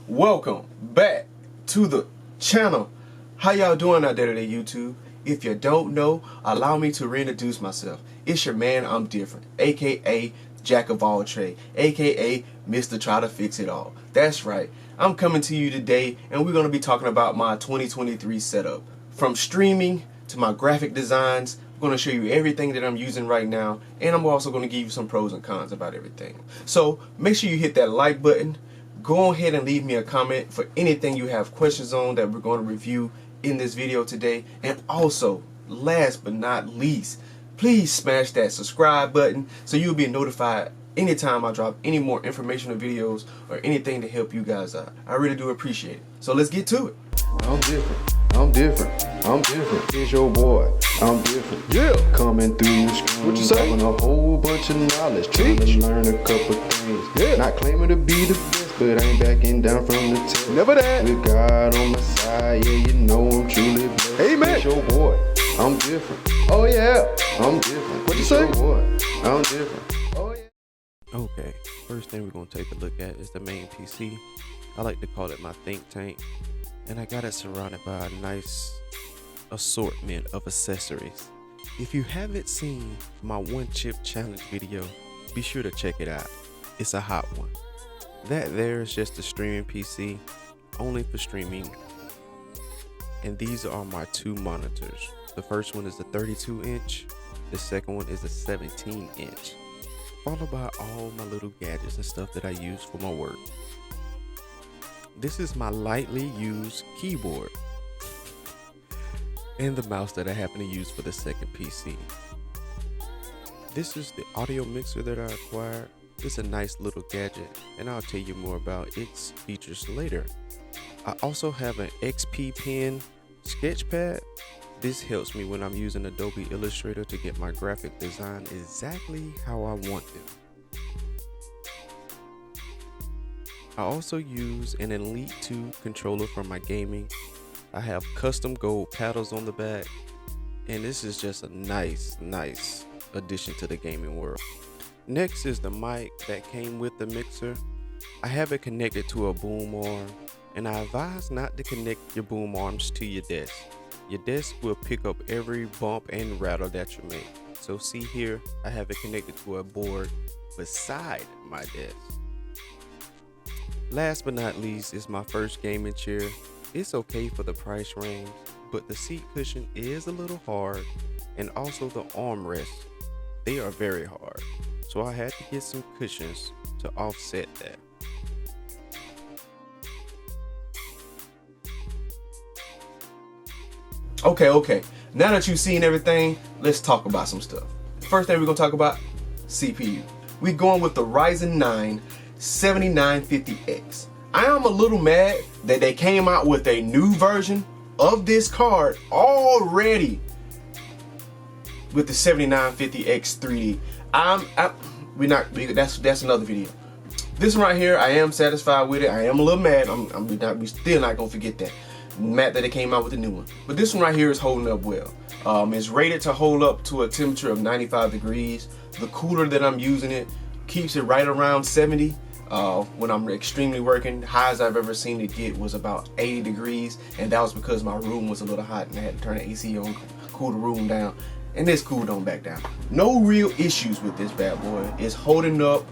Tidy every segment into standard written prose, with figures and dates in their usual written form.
Welcome back to the channel. How y'all doing out there today, YouTube? If you don't know, allow me to reintroduce myself. It's your man, I'm different, aka Jack of all trades, aka Mr. Try to Fix It All. That's right, I'm coming to you today and we're going to be talking about my 2023 setup. From streaming to my graphic designs, I'm going to show you everything that I'm using right now, and I'm also going to give you some pros and cons about everything. So make sure you hit that like button. Go ahead and leave me a comment for anything you have questions on that we're going to review in this video today. And also, last but not least, please smash that subscribe button so you'll be notified anytime I drop any more informational videos or anything to help you guys out. I really do appreciate it. So let's get to it. I'm different. I'm different. I'm different. It's your boy. I'm different. Yeah. Coming through the screen. What you say? Having a whole bunch of knowledge. Trying to learn a couple things. Yeah. Not claiming to be the best, but I ain't backing down from the test. Never that. With God on my side, yeah, you know I'm truly blessed. Amen. It's your boy. I'm different. Oh yeah. I'm different. What you It's say? your boy. I'm different. Oh yeah. Okay, first thing we're going to take a look at is the main PC. I like to call it my think tank, and I got it surrounded by a nice assortment of accessories. If you haven't seen my one chip challenge video, be sure to check it out. It's a hot one. That there is just a streaming PC, only for streaming, and these are my two monitors. The first one is a 32-inch, the second one is a 17-inch. Followed by all my little gadgets and stuff that I use for my work. This is my lightly used keyboard and the mouse that I happen to use for the second PC. This is the audio mixer that I acquired. It's a nice little gadget, and I'll tell you more about its features later. I also have an XP Pen sketchpad. This helps me when I'm using Adobe Illustrator to get my graphic design exactly how I want them. I also use an Elite 2 controller for my gaming. I have custom gold paddles on the back, and this is just a nice addition to the gaming world. Next is the mic that came with the mixer. I have it connected to a boom arm, and I advise not to connect your boom arms to your desk. Your desk will pick up every bump and rattle that you make. So see here, I have it connected to a board beside my desk. Last but not least is my first gaming chair. It's okay for the price range, but the seat cushion is a little hard, and also the armrests, they are very hard. So I had to get some cushions to offset that. Okay. Now that you've seen everything, let's talk about some stuff. First thing we're going to talk about, CPU. We're going with the Ryzen 9 7950X. I am a little mad that they came out with a new version of this card already with the 7950X 3D. That's another video. This one right here, I am satisfied with it. I am a little mad. We still not gonna forget that. Mad that it came out with a new one. But this one right here is holding up well. It's rated to hold up to a temperature of 95 degrees. The cooler that I'm using it keeps it right around 70. When I'm extremely working, highest I've ever seen it get was about 80 degrees, and that was because my room was a little hot and I had to turn the AC on, cool the room down, and this cool don't back down. No real issues with this bad boy. It's holding up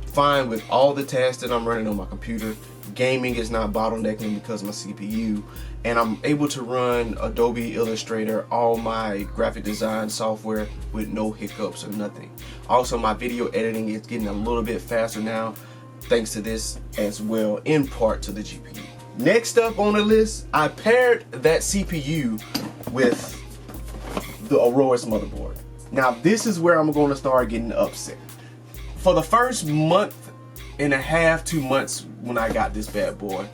fine with all the tasks that I'm running on my computer. Gaming is not bottlenecking because of my CPU, and I'm able to run Adobe Illustrator, all my graphic design software with no hiccups or nothing. Also, my video editing is getting a little bit faster now thanks to this as well, in part to the GPU. Next up on the list, I paired that CPU with the Aorus motherboard. Now this is where I'm going to start getting upset. For the first month and a half, 2 months when I got this bad boy,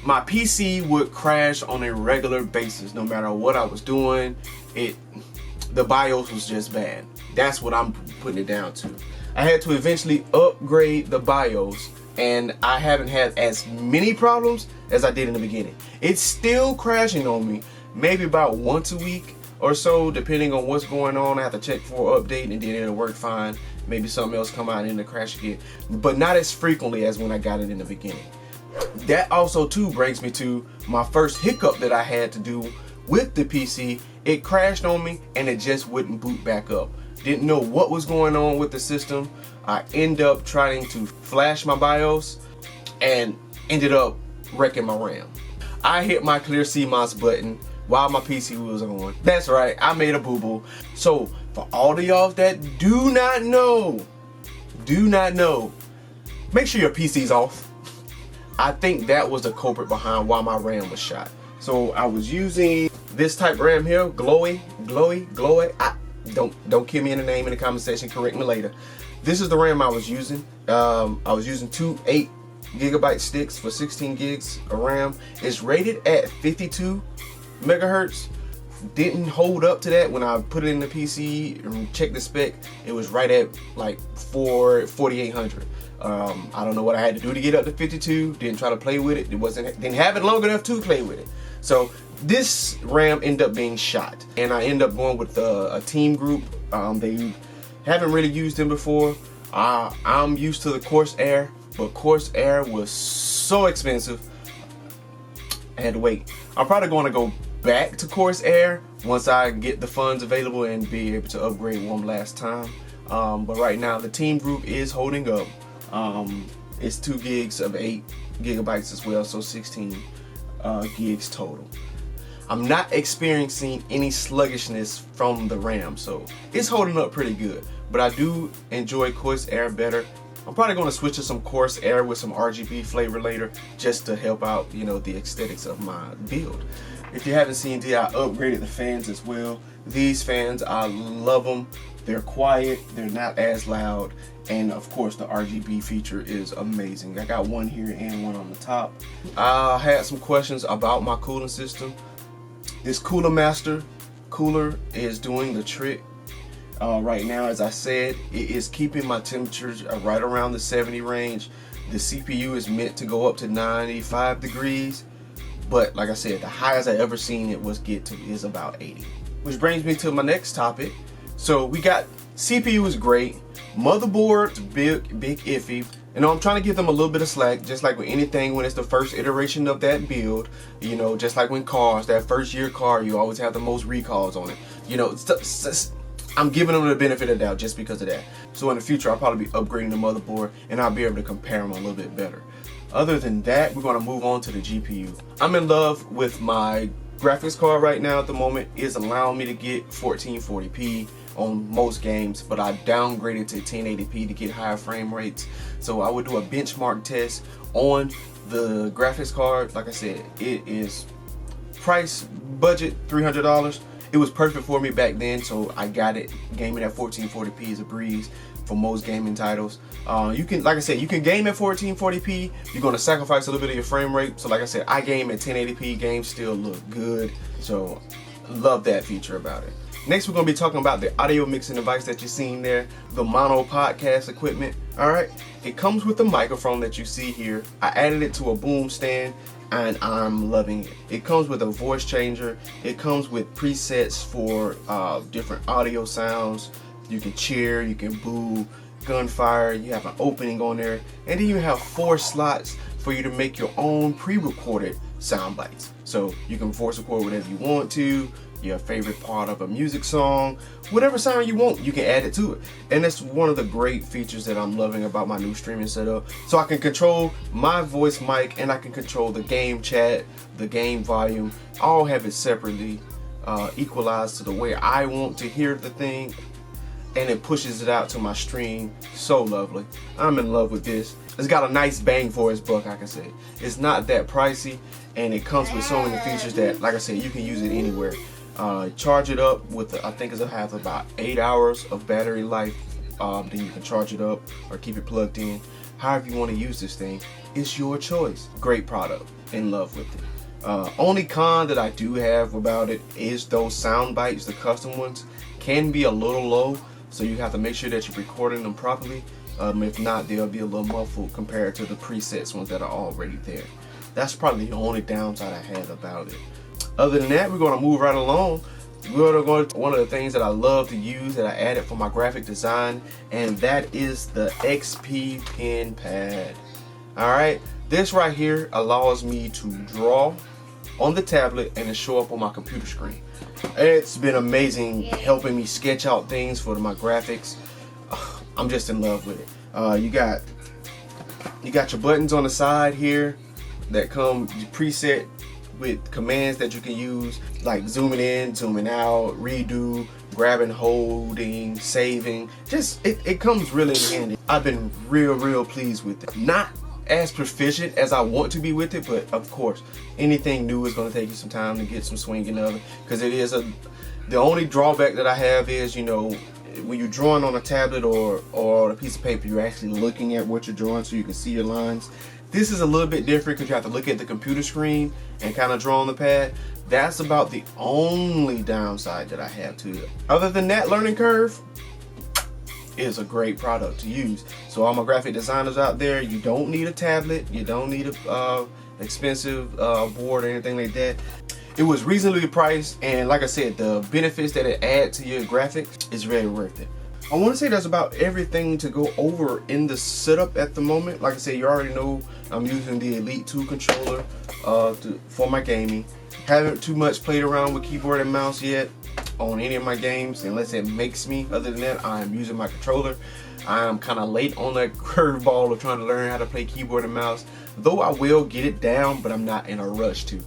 my PC would crash on a regular basis no matter what I was doing. The BIOS was just bad. That's what I'm putting it down to. I had to eventually upgrade the BIOS, and I haven't had as many problems as I did in the beginning. It's still crashing on me, maybe about once a week or so, depending on what's going on. I have to check for an update and then it'll work fine. maybe something else come out and it'll crash again, but not as frequently as when I got it in the beginning. That also too brings me to my first hiccup that I had to do with the PC. It crashed on me and it just wouldn't boot back up. Didn't know what was going on with the system. I end up trying to flash my BIOS and ended up wrecking my RAM. I hit my clear CMOS button while my PC was on. That's right, I made a boo-boo. So for all of y'all that do not know, make sure your PC's off. I think that was the culprit behind why my RAM was shot. So I was using this type RAM here, glowy. Don't kill me in the name in the comment section, correct me later. This is the RAM I was using. I was using two 8 GB sticks for 16 gigs of RAM. It's rated at 52 megahertz. Didn't hold up to that when I put it in the PC and checked the spec. It was right at like 4800. I don't know what I had to do to get up to 52. Didn't try to play with it. Didn't have it long enough to play with it. So this RAM ended up being shot, and I ended up going with a TeamGroup. They haven't really used them before. I'm used to the Corsair, but Corsair was so expensive. I had to wait. I'm probably going to go back to Corsair once I get the funds available and be able to upgrade one last time. But right now the TeamGroup is holding up. It's 2 gigs of 8 gigabytes as well, so 16 gigs total. I'm not experiencing any sluggishness from the RAM, so it's holding up pretty good. But I do enjoy Corsair better. I'm probably going to switch to some Corsair with some RGB flavor later, just to help out, you know, the aesthetics of my build. If you haven't seen, I upgraded the fans as well. These fans, I love them. They're quiet, they're not as loud, and of course the RGB feature is amazing. I got one here and one on the top. I had some questions about my cooling system. This CoolerMaster cooler is doing the trick. Right now, as I said, it is keeping my temperatures right around the 70 range. The CPU is meant to go up to 95 degrees, but like I said, the highest I ever seen it was get to is about 80. Which brings me to my next topic. So we got CPU is great, motherboard big iffy. You know, I'm trying to give them a little bit of slack, just like with anything when it's the first iteration of that build. You know, just like when cars, that first year car, you always have the most recalls on it. You know, I'm giving them the benefit of the doubt just because of that. So in the future, I'll probably be upgrading the motherboard and I'll be able to compare them a little bit better. Other than that, we're going to move on to the GPU. I'm in love with my graphics card right now at the moment. It's allowing me to get 1440p on most games, but I downgraded to 1080p to get higher frame rates. So I would do a benchmark test on the graphics card. Like I said, it is price budget $300. It was perfect for me back then, so I got it. Gaming at 1440p is a breeze for most gaming titles. You can, like I said, you can game at 1440p. You're gonna sacrifice a little bit of your frame rate. So like I said, I game at 1080p. Games still look good. So love that feature about it. Next, we're gonna be talking about the audio mixing device that you're seeing there, the Maono podcast equipment. All right, it comes with the microphone that you see here. I added it to a boom stand, and I'm loving it. It comes with a voice changer. It comes with presets for different audio sounds. You can cheer, you can boo, gunfire, you have an opening on there, and then you have 4 slots for you to make your own pre-recorded sound bites. So you can voice record whatever you want to, your favorite part of a music song, whatever sound you want, you can add it to it. And that's one of the great features that I'm loving about my new streaming setup. So I can control my voice mic and I can control the game chat, the game volume, all have it separately equalized to the way I want to hear the thing, and it pushes it out to my stream. So lovely. I'm in love with this. It's got a nice bang for its buck, I can say. It's not that pricey, and it comes with so many features that, like I said, you can use it anywhere. Charge it up with, I think it has about 8 hours of battery life. Then you can charge it up or keep it plugged in. However you want to use this thing, it's your choice. Great product. In love with it. Only con that I do have about it is those sound bites, the custom ones, can be a little low. So you have to make sure that you're recording them properly. If not, they'll be a little muffled compared to the presets ones that are already there. That's probably the only downside I had about it. Other than that, we're going to move right along. We're going to go to one of the things that I love to use that I added for my graphic design, and that is the XP pen pad. Alright, This right here allows me to draw on the tablet and it show up on my computer screen. It's been amazing helping me sketch out things for my graphics. I'm just in love with it. You got your buttons on the side here that come preset with commands that you can use, like zooming in, zooming out, redo, grabbing, holding, saving. Just it comes really in handy. I've been real pleased with it. Not as proficient as I want to be with it, but of course anything new is going to take you some time to get some swinging of it, because it is the only drawback that I have is, you know, when you're drawing on a tablet or on a piece of paper, you're actually looking at what you're drawing so you can see your lines. This is a little bit different because you have to look at the computer screen and kind of draw on the pad. That's about the only downside that I have to it. Other than that, learning curve is a great product to use. So all my graphic designers out there, you don't need a tablet, you don't need a expensive board or anything like that. It was reasonably priced, and like I said, the benefits that it adds to your graphics is very worth it. I want to say that's about everything to go over in the setup at the moment. Like I said, you already know I'm using the Elite 2 controller for my gaming. Haven't too much played around with keyboard and mouse yet on any of my games, unless it makes me. Other than that, I'm using my controller. I'm kind of late on that curveball of trying to learn how to play keyboard and mouse, though I will get it down, but I'm not in a rush to.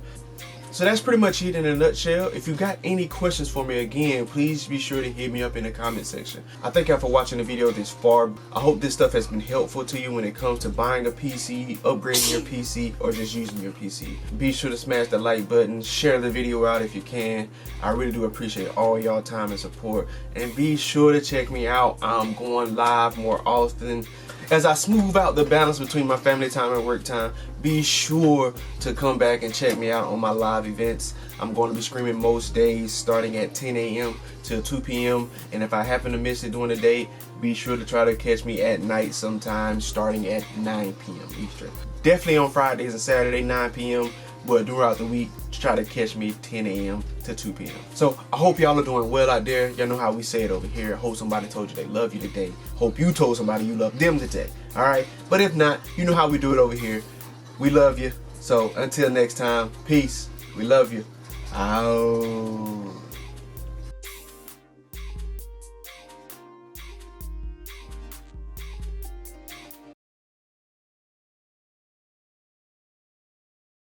So that's pretty much it in a nutshell. If you got any questions for me, again, please be sure to hit me up in the comment section. I thank y'all for watching the video this far. I hope this stuff has been helpful to you when it comes to buying a PC, upgrading your PC, or just using your PC. Be sure to smash the like button, share the video out if you can. I really do appreciate all y'all time and support. And be sure to check me out. I'm going live more often. As I smooth out the balance between my family time and work time, be sure to come back and check me out on my live events. I'm going to be streaming most days starting at 10 a.m. till 2 p.m. And if I happen to miss it during the day, be sure to try to catch me at night sometime starting at 9 p.m. Eastern. Definitely on Fridays and Saturday, 9 p.m. But throughout the week, try to catch me 10 a.m. to 2 p.m. So I hope y'all are doing well out there. Y'all know how we say it over here. I hope somebody told you they love you today. Hope you told somebody you love them today. All right. But if not, you know how we do it over here. We love you. So until next time, peace. We love you. Out.